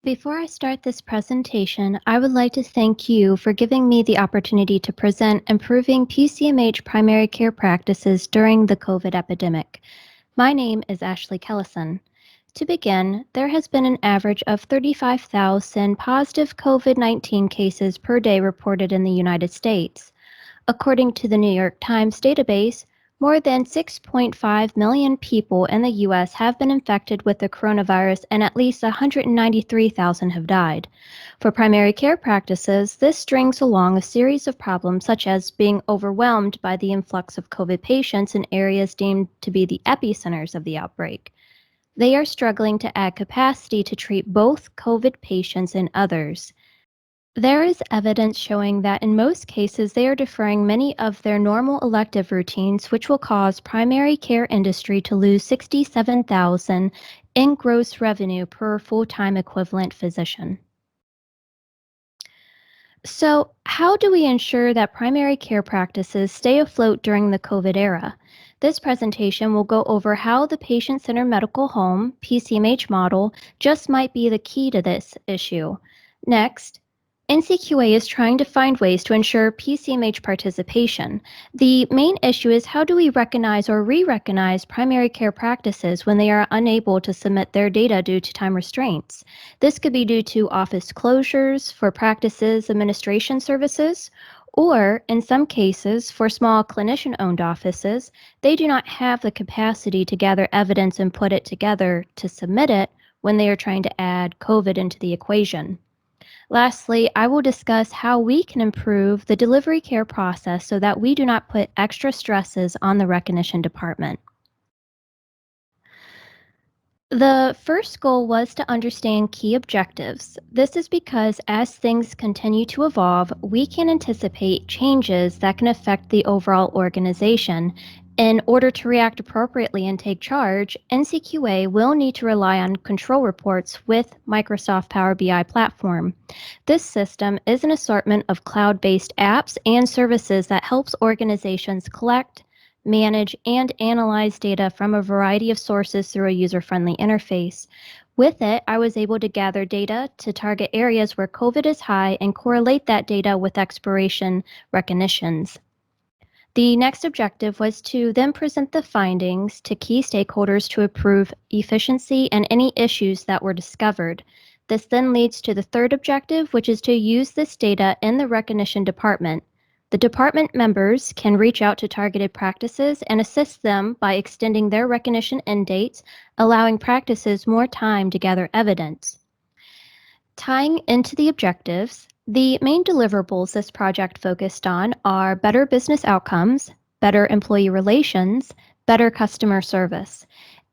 Before I start this presentation, I would like to thank you for giving me the opportunity to present improving PCMH primary care practices during the COVID epidemic. My name is Ashley Kellison. To begin, there has been an average of 35,000 positive COVID-19 cases per day reported in the United States. According to the New York Times database, more than 6.5 million people in the U.S. have been infected with the coronavirus and at least 193,000 have died. For primary care practices, this strings along a series of problems such as being overwhelmed by the influx of COVID patients in areas deemed to be the epicenters of the outbreak. They are struggling to add capacity to treat both COVID patients and others. There is evidence showing that in most cases they are deferring many of their normal elective routines, which will cause primary care industry to lose $67,000 in gross revenue per full-time equivalent physician. So, how do we ensure that primary care practices stay afloat during the COVID era? This presentation will go over how the patient-centered medical home (PCMH) model just might be the key to this issue. Next, NCQA is trying to find ways to ensure PCMH participation. The main issue is how do we recognize or re-recognize primary care practices when they are unable to submit their data due to time restraints? This could be due to office closures for practices administration services, or in some cases, for small clinician-owned offices, they do not have the capacity to gather evidence and put it together to submit it when they are trying to add COVID into the equation. Lastly, I will discuss how we can improve the delivery care process so that we do not put extra stresses on the recognition department. The first goal was to understand key objectives. This is because as things continue to evolve, we can anticipate changes that can affect the overall organization. In order to react appropriately and take charge, NCQA will need to rely on control reports with Microsoft Power BI platform. This system is an assortment of cloud-based apps and services that helps organizations collect, manage, and analyze data from a variety of sources through a user-friendly interface. With it, I was able to gather data to target areas where COVID is high and correlate that data with expiration recognitions. The next objective was to then present the findings to key stakeholders to improve efficiency and any issues that were discovered. This then leads to the third objective, which is to use this data in the recognition department. The department members can reach out to targeted practices and assist them by extending their recognition end dates, allowing practices more time to gather evidence. Tying into the objectives, the main deliverables this project focused on are better business outcomes, better employee relations, better customer service.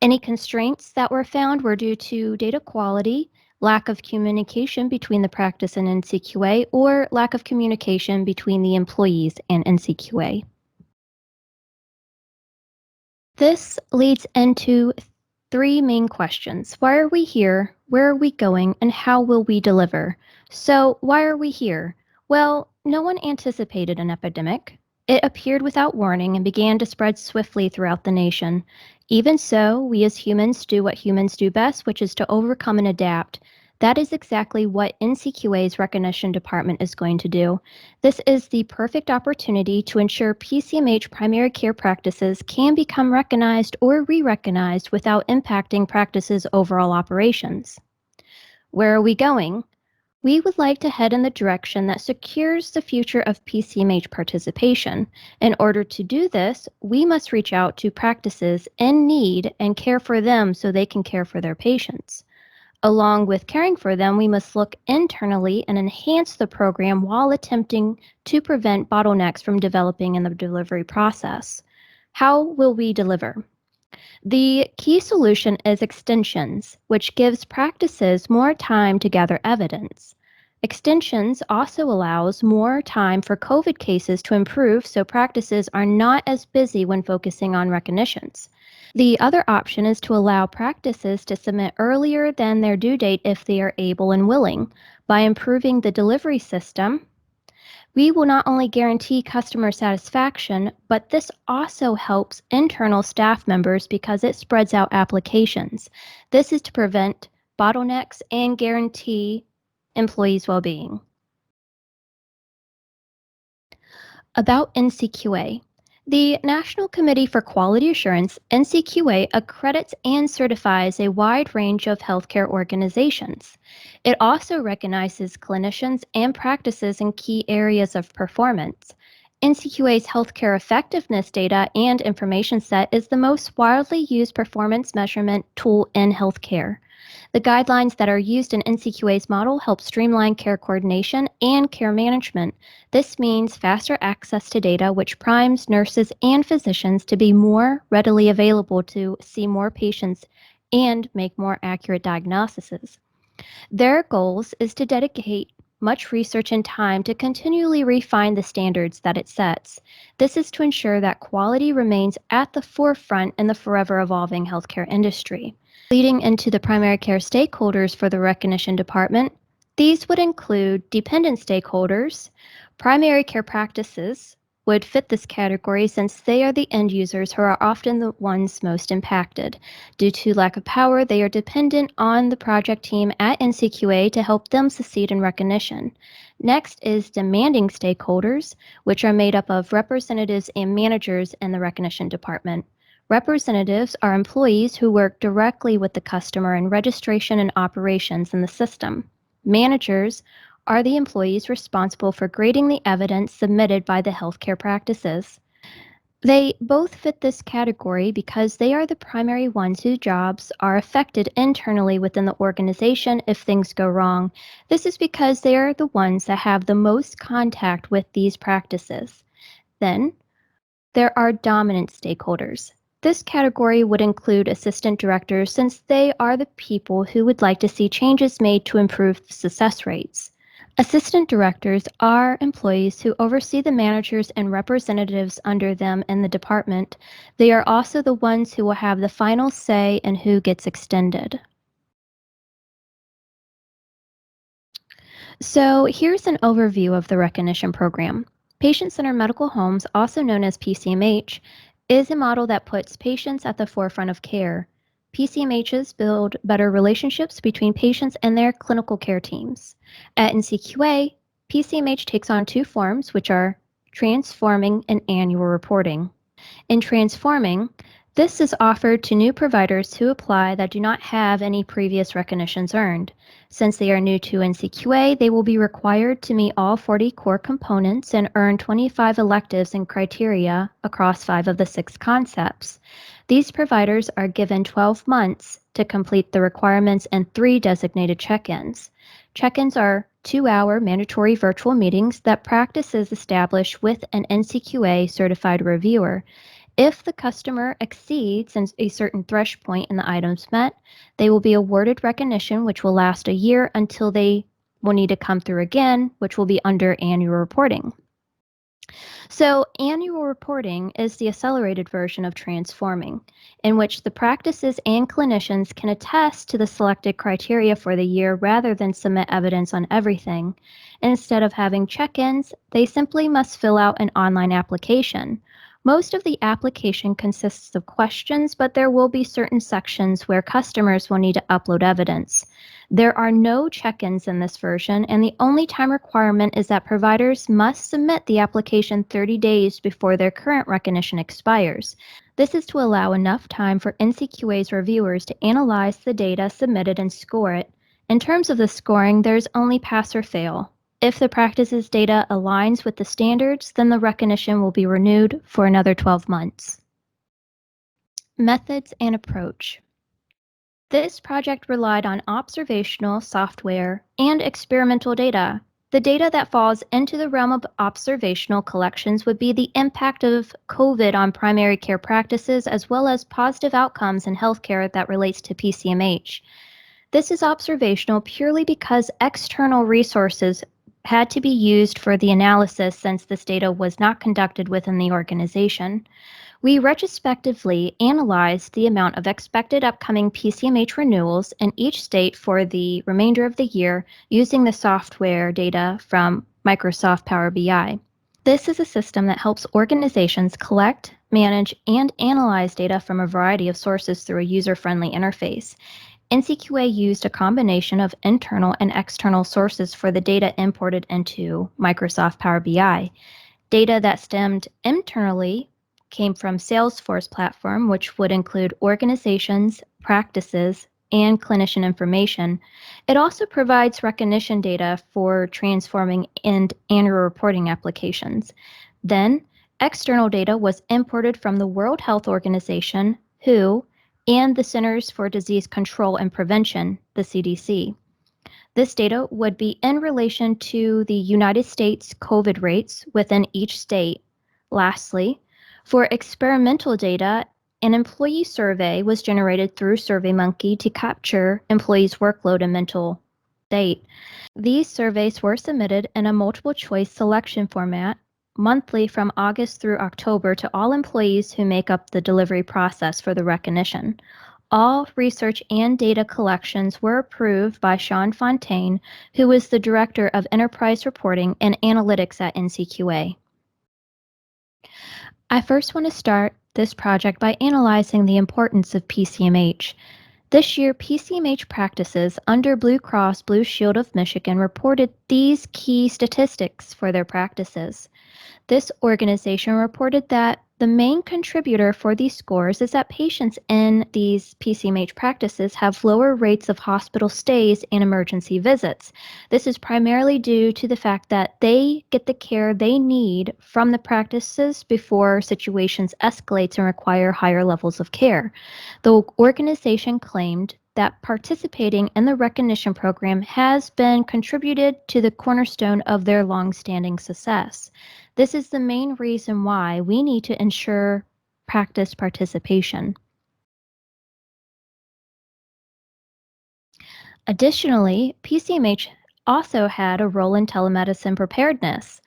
Any constraints that were found were due to data quality, lack of communication between the practice and NCQA, or lack of communication between the employees and NCQA. This leads into three main questions. Why are we here? Where are we going? And how will we deliver? So, why are we here? Well, no one anticipated an epidemic. It appeared without warning and began to spread swiftly throughout the nation. Even so, we as humans do what humans do best, which is to overcome and adapt. That is exactly what NCQA's recognition department is going to do. This is the perfect opportunity to ensure PCMH primary care practices can become recognized or re-recognized without impacting practices' overall operations. Where are we going? We would like to head in the direction that secures the future of PCMH participation. In order to do this, we must reach out to practices in need and care for them so they can care for their patients. Along with caring for them, we must look internally and enhance the program while attempting to prevent bottlenecks from developing in the delivery process. How will we deliver? The key solution is extensions, which gives practices more time to gather evidence. Extensions also allows more time for COVID cases to improve so practices are not as busy when focusing on recognitions. The other option is to allow practices to submit earlier than their due date if they are able and willing. By improving the delivery system, we will not only guarantee customer satisfaction, but this also helps internal staff members because it spreads out applications. This is to prevent bottlenecks, and guarantee employees' well-being. About NCQA. The National Committee for Quality Assurance, NCQA, accredits and certifies a wide range of healthcare organizations. It also recognizes clinicians and practices in key areas of performance. NCQA's healthcare effectiveness data and information set is the most widely used performance measurement tool in healthcare. The guidelines that are used in NCQA's model help streamline care coordination and care management. This means faster access to data, which primes nurses and physicians to be more readily available to see more patients and make more accurate diagnoses. Their goals is to dedicate much research and time to continually refine the standards that it sets. This is to ensure that quality remains at the forefront in the forever evolving healthcare industry. Leading into the primary care stakeholders for the recognition department, these would include dependent stakeholders. Primary care practices would fit this category since they are the end users who are often the ones most impacted. Due to lack of power, they are dependent on the project team at NCQA to help them succeed in recognition. Next is demanding stakeholders, which are made up of representatives and managers in the recognition department. Representatives are employees who work directly with the customer in registration and operations in the system. Managers are the employees responsible for grading the evidence submitted by the healthcare practices. They both fit this category because they are the primary ones whose jobs are affected internally within the organization if things go wrong. This is because they are the ones that have the most contact with these practices. Then, there are dominant stakeholders. This category would include assistant directors since they are the people who would like to see changes made to improve success rates. Assistant directors are employees who oversee the managers and representatives under them in the department. They are also the ones who will have the final say in who gets extended. So here's an overview of the recognition program. Patient-centered medical homes, also known as PCMH, is a model that puts patients at the forefront of care. PCMHs build better relationships between patients and their clinical care teams. At NCQA, PCMH takes on two forms, which are transforming and annual reporting. In transforming, this is offered to new providers who apply that do not have any previous recognitions earned. Since they are new to NCQA, they will be required to meet all 40 core components and earn 25 electives and criteria across 5 of the 6 concepts. These providers are given 12 months to complete the requirements and 3 designated check-ins. Check-ins are 2-hour mandatory virtual meetings that practices establish with an NCQA certified reviewer. If the customer exceeds a certain threshold point in the items met, they will be awarded recognition, which will last a year until they will need to come through again, which will be under annual reporting. So annual reporting is the accelerated version of transforming, in which the practices and clinicians can attest to the selected criteria for the year rather than submit evidence on everything. Instead of having check-ins, they simply must fill out an online application. Most of the application consists of questions, but there will be certain sections where customers will need to upload evidence. There are no check-ins in this version, and the only time requirement is that providers must submit the application 30 days before their current recognition expires. This is to allow enough time for NCQA's reviewers to analyze the data submitted and score it. In terms of the scoring, there's only pass or fail. If the practice's data aligns with the standards, then the recognition will be renewed for another 12 months. Methods and approach. This project relied on observational software and experimental data. The data that falls into the realm of observational collections would be the impact of COVID on primary care practices as well as positive outcomes in healthcare that relates to PCMH. This is observational purely because external resources had to be used for the analysis since this data was not conducted within the organization. We retrospectively analyzed the amount of expected upcoming PCMH renewals in each state for the remainder of the year using the software data from Microsoft Power BI. This is a system that helps organizations collect, manage, and analyze data from a variety of sources through a user-friendly interface. NCQA used a combination of internal and external sources for the data imported into Microsoft Power BI. Data that stemmed internally came from Salesforce platform, which would include organizations, practices, and clinician information. It also provides recognition data for transforming and annual reporting applications. Then, external data was imported from the World Health Organization, WHO, and the Centers for Disease Control and Prevention, the CDC. This data would be in relation to the United States COVID rates within each state. Lastly, for experimental data, an employee survey was generated through SurveyMonkey to capture employees' workload and mental state. These surveys were submitted in a multiple choice selection format monthly from August through October to all employees who make up the delivery process for the recognition. All research and data collections were approved by Sean Fontaine, who is the Director of Enterprise Reporting and Analytics at NCQA. I first want to start this project by analyzing the importance of PCMH. This year, PCMH practices under Blue Cross Blue Shield of Michigan reported these key statistics for their practices. This organization reported that the main contributor for these scores is that patients in these PCMH practices have lower rates of hospital stays and emergency visits. This is primarily due to the fact that they get the care they need from the practices before situations escalate and require higher levels of care. The organization claimed that participating in the recognition program has been contributed to the cornerstone of their long-standing success. This is the main reason why we need to ensure practice participation. Additionally, PCMH also had a role in telemedicine preparedness.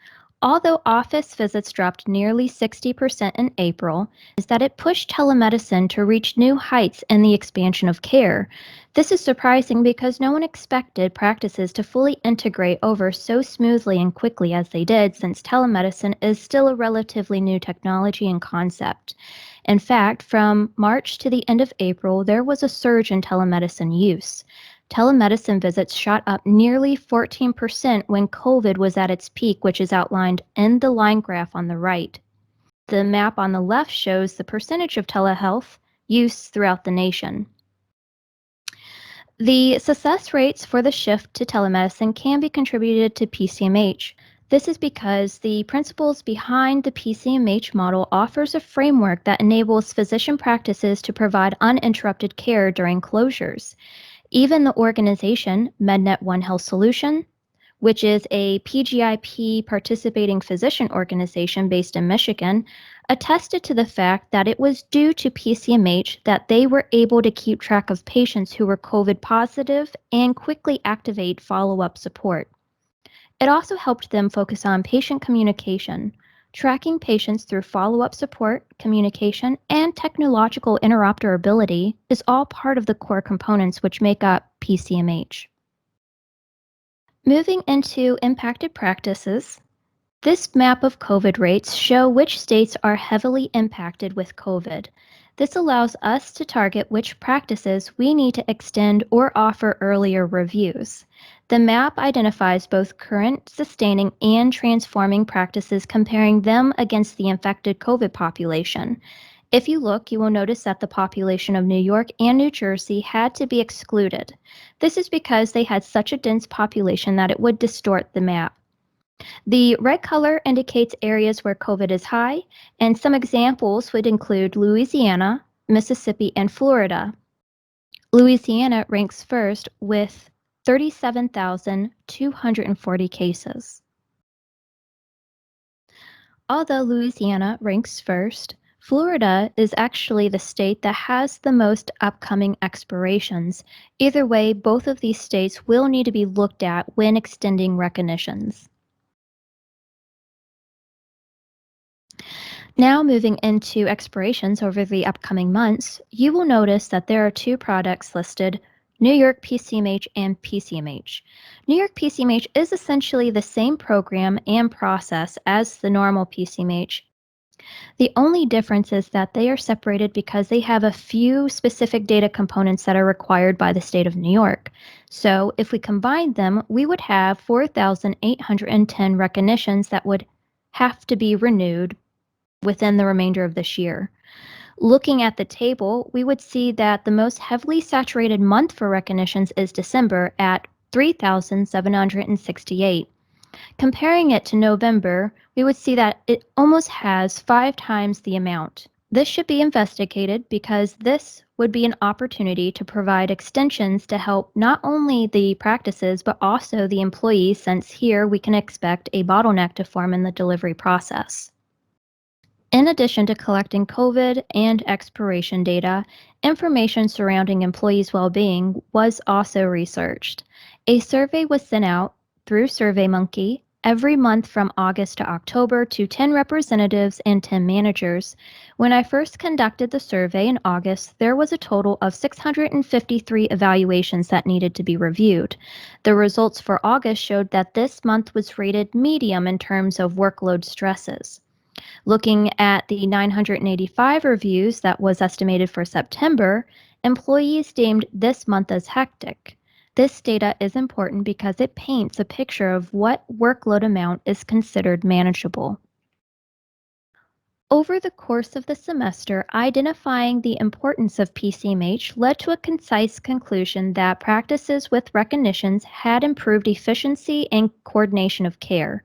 Although office visits dropped nearly 60% in April, is that it pushed telemedicine to reach new heights in the expansion of care. This is surprising because no one expected practices to fully integrate over so smoothly and quickly as they did, since telemedicine is still a relatively new technology and concept. In fact, from March to the end of April, there was a surge in telemedicine use. Telemedicine visits shot up nearly 14% when COVID was at its peak, which is outlined in the line graph on the right. The map on the left shows the percentage of telehealth use throughout the nation. The success rates for the shift to telemedicine can be contributed to PCMH. This is because the principles behind the PCMH model offers a framework that enables physician practices to provide uninterrupted care during closures. Even the organization, MedNet One Health Solution, which is a PGIP participating physician organization based in Michigan, attested to the fact that it was due to PCMH that they were able to keep track of patients who were COVID positive and quickly activate follow-up support. It also helped them focus on patient communication. Tracking patients through follow-up support, communication, and technological interoperability is all part of the core components which make up PCMH. Moving into impacted practices, this map of COVID rates show which states are heavily impacted with COVID. This allows us to target which practices we need to extend or offer earlier reviews. The map identifies both current, sustaining, and transforming practices, comparing them against the infected COVID population. If you look, you will notice that the population of New York and New Jersey had to be excluded. This is because they had such a dense population that it would distort the map. The red color indicates areas where COVID is high, and some examples would include Louisiana, Mississippi, and Florida. Louisiana ranks first with 37,240 cases. Although Louisiana ranks first, Florida is actually the state that has the most upcoming expirations. Either way, both of these states will need to be looked at when extending recognitions. Now moving into expirations over the upcoming months, you will notice that there are two products listed, New York PCMH and PCMH. New York PCMH is essentially the same program and process as the normal PCMH. The only difference is that they are separated because they have a few specific data components that are required by the state of New York. So if we combine them, we would have 4,810 recognitions that would have to be renewed within the remainder of this year. Looking at the table, we would see that the most heavily saturated month for recognitions is December at 3,768. Comparing it to November, we would see that it almost has 5 times the amount. This should be investigated because this would be an opportunity to provide extensions to help not only the practices but also the employees, since here we can expect a bottleneck to form in the delivery process. In addition to collecting COVID and expiration data, information surrounding employees' well-being was also researched. A survey was sent out through SurveyMonkey every month from August to October to 10 representatives and 10 managers. When I first conducted the survey in August, there was a total of 653 evaluations that needed to be reviewed. The results for August showed that this month was rated medium in terms of workload stresses. Looking at the 985 reviews that was estimated for September, employees deemed this month as hectic. This data is important because it paints a picture of what workload amount is considered manageable. Over the course of the semester, identifying the importance of PCMH led to a concise conclusion that practices with recognitions had improved efficiency and coordination of care.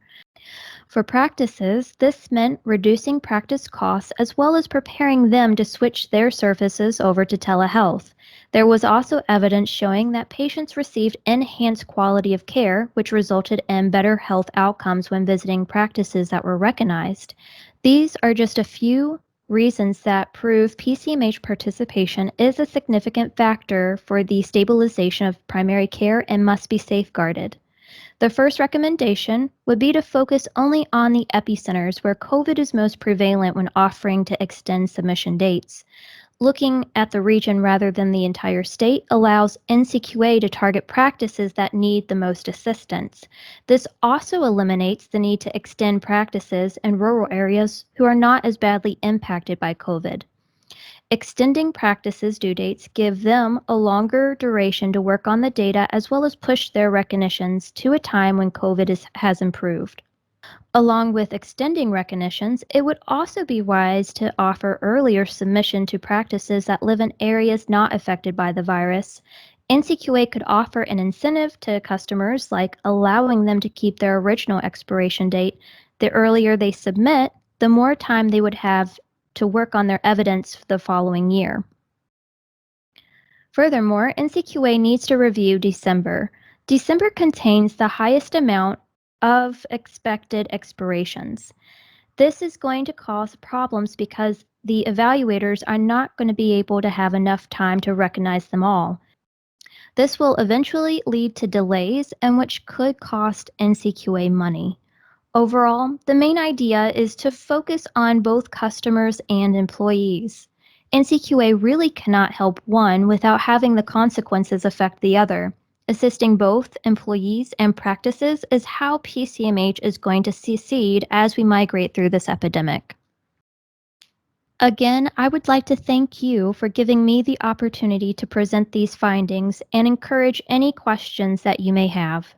For practices, this meant reducing practice costs as well as preparing them to switch their services over to telehealth. There was also evidence showing that patients received enhanced quality of care, which resulted in better health outcomes when visiting practices that were recognized. These are just a few reasons that prove PCMH participation is a significant factor for the stabilization of primary care and must be safeguarded. The first recommendation would be to focus only on the epicenters where COVID is most prevalent when offering to extend submission dates. Looking at the region rather than the entire state allows NCQA to target practices that need the most assistance. This also eliminates the need to extend practices in rural areas who are not as badly impacted by COVID. Extending practices' due dates give them a longer duration to work on the data as well as push their recognitions to a time when has improved. Along with extending recognitions, it would also be wise to offer earlier submission to practices that live in areas not affected by the virus. NCQA could offer an incentive to customers, like allowing them to keep their original expiration date. The earlier they submit, the more time they would have to work on their evidence the following year. Furthermore, NCQA needs to review December. December contains the highest amount of expected expirations. This is going to cause problems because the evaluators are not going to be able to have enough time to recognize them all. This will eventually lead to delays and which could cost NCQA money. Overall, the main idea is to focus on both customers and employees. NCQA really cannot help one without having the consequences affect the other. Assisting both employees and practices is how PCMH is going to succeed as we migrate through this epidemic. Again, I would like to thank you for giving me the opportunity to present these findings and encourage any questions that you may have.